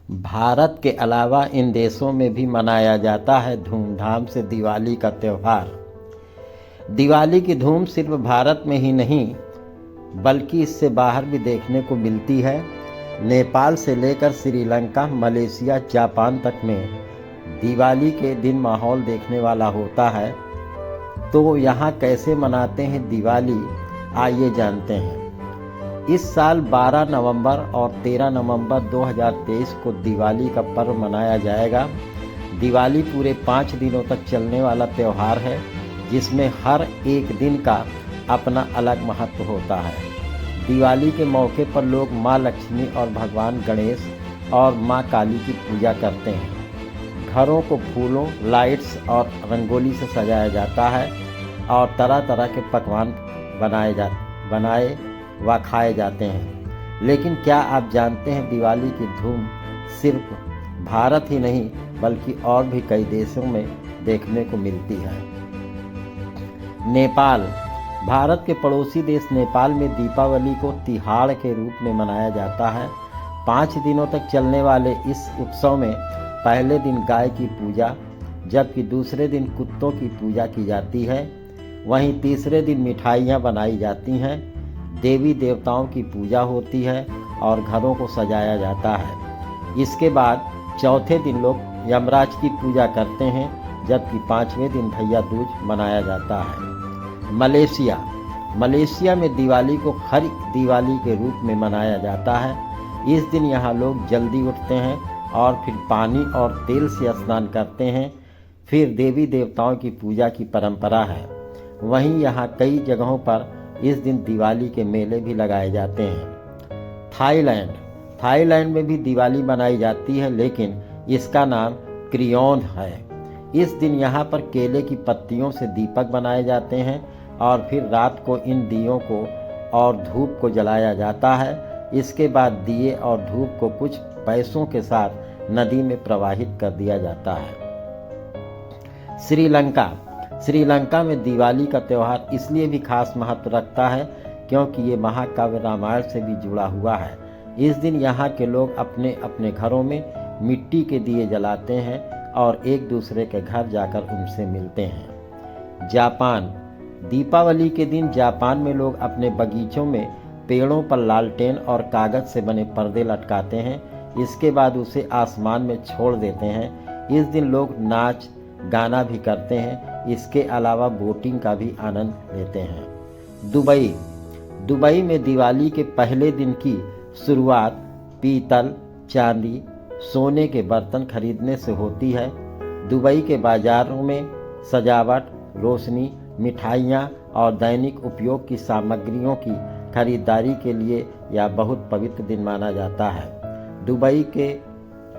भारत के अलावा इन देशों में भी मनाया जाता है धूमधाम से दिवाली का त्यौहार। दिवाली की धूम सिर्फ भारत में ही नहीं बल्कि इससे बाहर भी देखने को मिलती है। नेपाल से लेकर श्रीलंका, मलेशिया, जापान तक में दिवाली के दिन माहौल देखने वाला होता है। तो यहाँ कैसे मनाते हैं दिवाली, आइए जानते हैं। इस साल 12 नवंबर और 13 नवंबर 2023 को दिवाली का पर्व मनाया जाएगा। दिवाली पूरे 5 दिनों तक चलने वाला त्यौहार है, जिसमें हर एक दिन का अपना अलग महत्व होता है। दिवाली के मौके पर लोग माँ लक्ष्मी और भगवान गणेश और माँ काली की पूजा करते हैं। घरों को फूलों, लाइट्स और रंगोली से सजाया जाता है और तरह तरह के पकवान बनाए व खाए जाते हैं। लेकिन क्या आप जानते हैं दिवाली की धूम सिर्फ भारत ही नहीं बल्कि और भी कई देशों में देखने को मिलती है। नेपाल, भारत के पड़ोसी देश नेपाल में दीपावली को तिहाड़ के रूप में मनाया जाता है। 5 दिनों तक चलने वाले इस उत्सव में पहले दिन गाय की पूजा, जबकि दूसरे दिन कुत्तों की पूजा की जाती है। वहीं तीसरे दिन मिठाइयाँ बनाई जाती हैं, देवी देवताओं की पूजा होती है और घरों को सजाया जाता है। इसके बाद चौथे दिन लोग यमराज की पूजा करते हैं, जबकि 5वें दिन भैया दूज मनाया जाता है। मलेशिया में दिवाली को हरी दिवाली के रूप में मनाया जाता है। इस दिन यहाँ लोग जल्दी उठते हैं और फिर पानी और तेल से स्नान करते हैं। फिर देवी देवताओं की पूजा की परंपरा है। वहीं यहाँ कई जगहों पर इस दिन दिवाली के मेले भी लगाए जाते हैं। थाईलैंड में भी दिवाली मनाई जाती है, लेकिन इसका नाम क्रियोन है। इस दिन यहाँ पर केले की पत्तियों से दीपक बनाए जाते हैं और फिर रात को इन दियों को और धूप को जलाया जाता है। इसके बाद दिए और धूप को कुछ पैसों के साथ नदी में प्रवाहित कर दिया जाता है। श्रीलंका में दिवाली का त्यौहार इसलिए भी खास महत्व रखता है क्योंकि ये महाकाव्य रामायण से भी जुड़ा हुआ है। इस दिन यहाँ के लोग अपने अपने घरों में मिट्टी के दिए जलाते हैं और एक दूसरे के घर जाकर उनसे मिलते हैं। जापान, दीपावली के दिन जापान में लोग अपने बगीचों में पेड़ों पर लालटेन और कागज से बने पर्दे लटकाते हैं। इसके बाद उसे आसमान में छोड़ देते हैं। इस दिन लोग नाच गाना भी करते हैं। इसके अलावा बोटिंग का भी आनंद लेते हैं। दुबई में दिवाली के पहले दिन की शुरुआत पीतल, चांदी, सोने के बर्तन खरीदने से होती है। दुबई के बाजारों में सजावट, रोशनी, मिठाइयाँ और दैनिक उपयोग की सामग्रियों की खरीदारी के लिए यह बहुत पवित्र दिन माना जाता है। दुबई के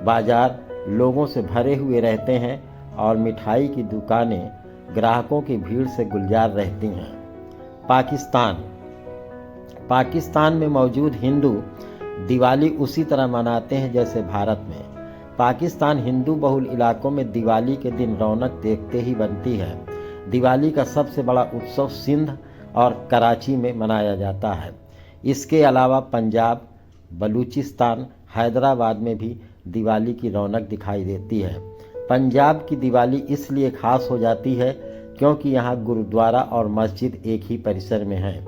बाजार लोगों से भरे हुए रहते हैं और मिठाई की दुकानें ग्राहकों की भीड़ से गुलजार रहती हैं। पाकिस्तान में मौजूद हिंदू दिवाली उसी तरह मनाते हैं जैसे भारत में। पाकिस्तान हिंदू बहुल इलाकों में दिवाली के दिन रौनक देखते ही बनती है। दिवाली का सबसे बड़ा उत्सव सिंध और कराची में मनाया जाता है। इसके अलावा पंजाब, बलूचिस्तान, हैदराबाद में भी दिवाली की रौनक दिखाई देती है। पंजाब की दिवाली इसलिए खास हो जाती है क्योंकि यहाँ गुरुद्वारा और मस्जिद एक ही परिसर में है।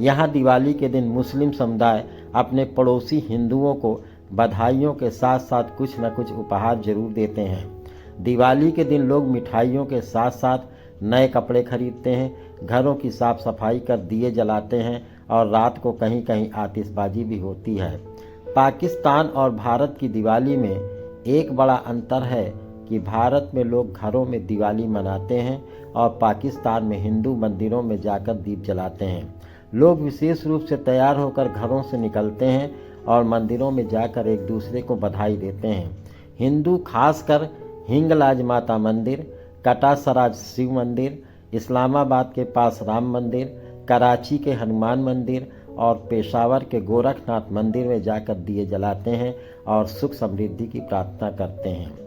यहाँ दिवाली के दिन मुस्लिम समुदाय अपने पड़ोसी हिंदुओं को बधाइयों के साथ साथ कुछ न कुछ उपहार जरूर देते हैं। दिवाली के दिन लोग मिठाइयों के साथ साथ नए कपड़े खरीदते हैं, घरों की साफ सफाई कर दिए जलाते हैं और रात को कहीं कहीं आतिशबाजी भी होती है। पाकिस्तान और भारत की दिवाली में एक बड़ा अंतर है कि भारत में लोग घरों में दिवाली मनाते हैं और पाकिस्तान में हिंदू मंदिरों में जाकर दीप जलाते हैं। लोग विशेष रूप से तैयार होकर घरों से निकलते हैं और मंदिरों में जाकर एक दूसरे को बधाई देते हैं। हिंदू खासकर हिंगलाज माता मंदिर, कटासराज शिव मंदिर, इस्लामाबाद के पास राम मंदिर, कराची के हनुमान मंदिर और पेशावर के गोरखनाथ मंदिर में जाकर दिए जलाते हैं और सुख समृद्धि की प्रार्थना करते हैं।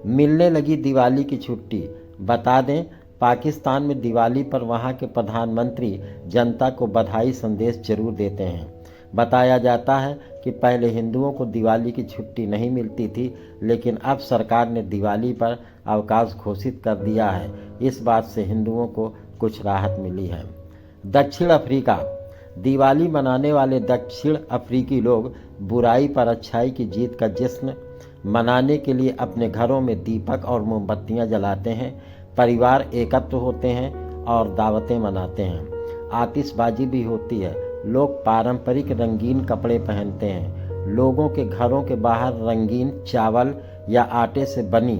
मिलने लगी दिवाली की छुट्टी। बता दें, पाकिस्तान में दिवाली पर वहां के प्रधानमंत्री जनता को बधाई संदेश जरूर देते हैं। बताया जाता है कि पहले हिंदुओं को दिवाली की छुट्टी नहीं मिलती थी, लेकिन अब सरकार ने दिवाली पर अवकाश घोषित कर दिया है। इस बात से हिंदुओं को कुछ राहत मिली है। दक्षिण अफ्रीका। दिवाली मनाने वाले दक्षिण अफ्रीकी लोग बुराई पर अच्छाई की जीत का जश्न मनाने के लिए अपने घरों में दीपक और मोमबत्तियां जलाते हैं, परिवार एकत्र होते हैं और दावतें मनाते हैं। आतिशबाजी भी होती है। लोग पारंपरिक रंगीन कपड़े पहनते हैं। लोगों के घरों के बाहर रंगीन चावल या आटे से बनी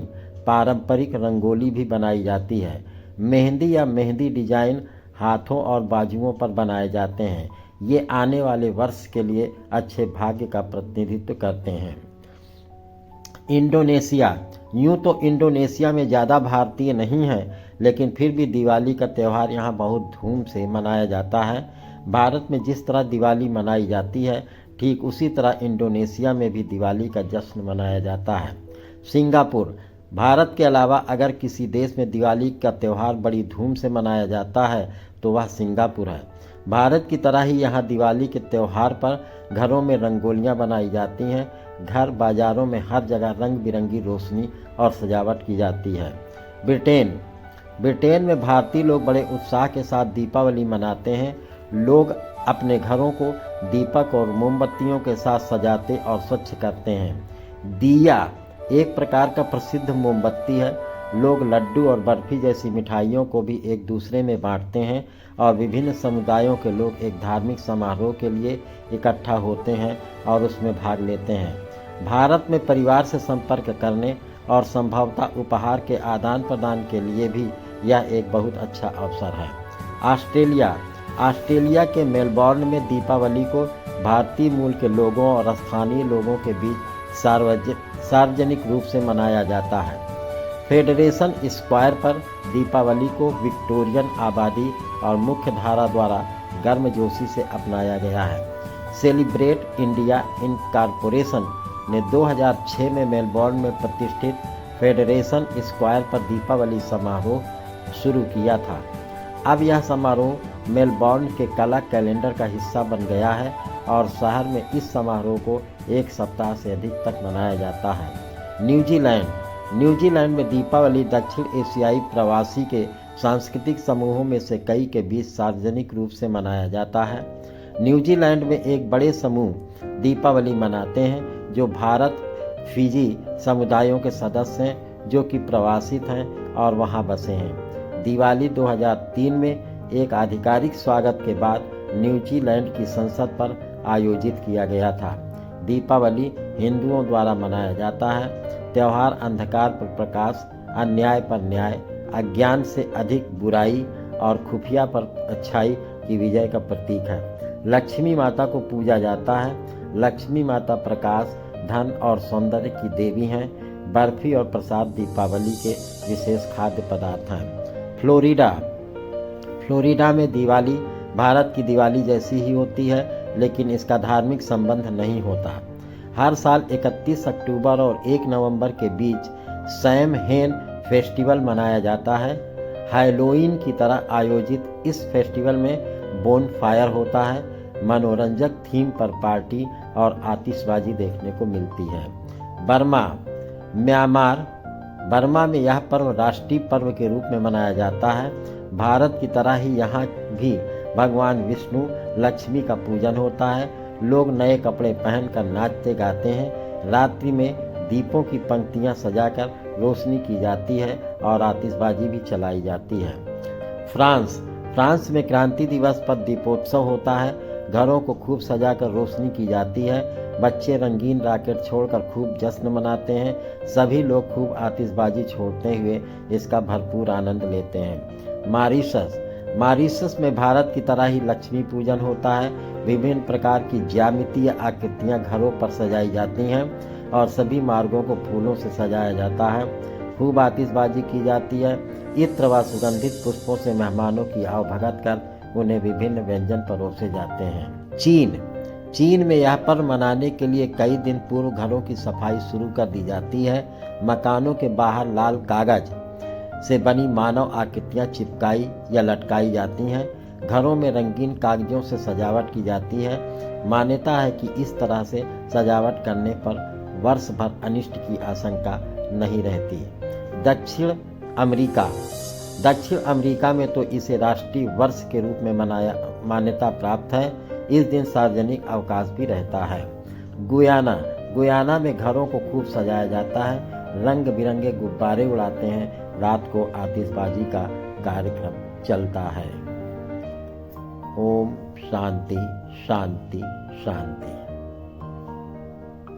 पारंपरिक रंगोली भी बनाई जाती है। मेहंदी या मेहंदी डिजाइन हाथों और बाजुओं पर बनाए जाते हैं। ये आने वाले वर्ष के लिए अच्छे भाग्य का प्रतिनिधित्व करते हैं। इंडोनेशिया। यूं तो इंडोनेशिया में ज़्यादा भारतीय नहीं हैं, लेकिन फिर भी दिवाली का त्यौहार यहाँ बहुत धूम से मनाया जाता है। भारत में जिस तरह दिवाली मनाई जाती है, ठीक उसी तरह इंडोनेशिया में भी दिवाली का जश्न मनाया जाता है। सिंगापुर। भारत के अलावा अगर किसी देश में दिवाली का त्यौहार बड़ी धूम से मनाया जाता है तो वह सिंगापुर है। भारत की तरह ही यहाँ दिवाली के त्यौहार पर घरों में रंगोलियाँ बनाई जाती हैं। घर बाजारों में हर जगह रंग बिरंगी रोशनी और सजावट की जाती है। ब्रिटेन। ब्रिटेन में भारतीय लोग बड़े उत्साह के साथ दीपावली मनाते हैं। लोग अपने घरों को दीपक और मोमबत्तियों के साथ सजाते और स्वच्छ करते हैं। दिया एक प्रकार का प्रसिद्ध मोमबत्ती है। लोग लड्डू और बर्फी जैसी मिठाइयों को भी एक दूसरे में बांटते हैं और विभिन्न समुदायों के लोग एक धार्मिक समारोह के लिए इकट्ठा होते हैं और उसमें भाग लेते हैं। भारत में परिवार से संपर्क करने और संभवतः उपहार के आदान प्रदान के लिए भी यह एक बहुत अच्छा अवसर है। ऑस्ट्रेलिया। ऑस्ट्रेलिया के मेलबॉर्न में दीपावली को भारतीय मूल के लोगों और स्थानीय लोगों के बीच सार्वजनिक रूप से मनाया जाता है। फेडरेशन स्क्वायर पर दीपावली को विक्टोरियन आबादी और मुख्य धारा द्वारा गर्मजोशी से अपनाया गया है। सेलिब्रेट इंडिया इनकॉर्पोरेशन ने 2006 में मेलबॉर्न में प्रतिष्ठित फेडरेशन स्क्वायर पर दीपावली समारोह शुरू किया था। अब यह समारोह मेलबॉर्न के कला कैलेंडर का हिस्सा बन गया है और शहर में इस समारोह को एक सप्ताह से अधिक तक मनाया जाता है। न्यूजीलैंड। न्यूजीलैंड में दीपावली दक्षिण एशियाई प्रवासी के सांस्कृतिक समूहों में से कई के बीच सार्वजनिक रूप से मनाया जाता है। न्यूजीलैंड में एक बड़े समूह दीपावली मनाते हैं जो भारत फिजी समुदायों के सदस्य हैं जो कि प्रवासित हैं और वहां बसे हैं। दिवाली 2003 में एक आधिकारिक स्वागत के बाद न्यूजीलैंड की संसद पर आयोजित किया गया था। दीपावली हिंदुओं द्वारा मनाया जाता है। त्यौहार अंधकार पर प्रकाश, अन्याय पर न्याय, अज्ञान से अधिक बुराई और खुफिया पर अच्छाई की विजय का प्रतीक है। लक्ष्मी माता को पूजा जाता है। लक्ष्मी माता प्रकाश, धन और सौंदर्य की देवी हैं। बर्फी और प्रसाद दीपावली के विशेष खाद्य पदार्थ हैं। फ्लोरिडा। फ्लोरिडा में दिवाली भारत की दिवाली जैसी ही होती है, लेकिन इसका धार्मिक संबंध नहीं होता। हर साल 31 अक्टूबर और 1 नवंबर के बीच सैम हेन फेस्टिवल मनाया जाता है। हैलोवीन की तरह आयोजित इस फेस्टिवल में बोन फायर होता है। मनोरंजक थीम पर पार्टी और आतिशबाजी देखने को मिलती है। बर्मा। म्यांमार। बर्मा में यह पर्व राष्ट्रीय पर्व के रूप में मनाया जाता है। भारत की तरह ही यहाँ भी भगवान विष्णु लक्ष्मी का पूजन होता है। लोग नए कपड़े पहनकर नाचते गाते हैं। रात्रि में दीपों की पंक्तियाँ सजाकर रोशनी की जाती है और आतिशबाजी भी चलाई जाती है। फ्रांस। फ्रांस में क्रांति दिवस पर दीपोत्सव होता है। घरों को खूब सजाकर रोशनी की जाती है। बच्चे रंगीन रॉकेट छोड़कर खूब जश्न मनाते हैं। सभी लोग खूब आतिशबाजी छोड़ते हुए इसका भरपूर आनंद लेते हैं। मॉरीशस। मॉरीशस में भारत की तरह ही लक्ष्मी पूजन होता है। विभिन्न प्रकार की ज्यामितीय आकृतियां घरों पर सजाई जाती हैं और सभी मार्गों को फूलों से सजाया जाता है। खूब आतिशबाजी की जाती है। इत्र व सुगंधित पुष्पों से मेहमानों की आवभगत कर उन्हें विभिन्न व्यंजन परोसे जाते हैं। चीन। चीन में यह पर्व मनाने के लिए कई दिन पूर्व घरों की सफाई शुरू कर दी जाती है। मकानों के बाहर लाल कागज से बनी मानव आकृतियां चिपकाई या लटकाई जाती हैं। घरों में रंगीन कागजों से सजावट की जाती है। मान्यता है कि इस तरह से सजावट करने पर वर्ष भर अनिष्ट की आशंका नहीं रहती। दक्षिण अमेरिका में तो इसे राष्ट्रीय वर्ष के रूप में मान्यता प्राप्त है। इस दिन सार्वजनिक अवकाश भी रहता है। गुयाना में घरों को खूब सजाया जाता है। रंग बिरंगे गुब्बारे उड़ाते हैं। रात को आतिशबाजी का कार्यक्रम चलता है। ओम शांति शांति शांति।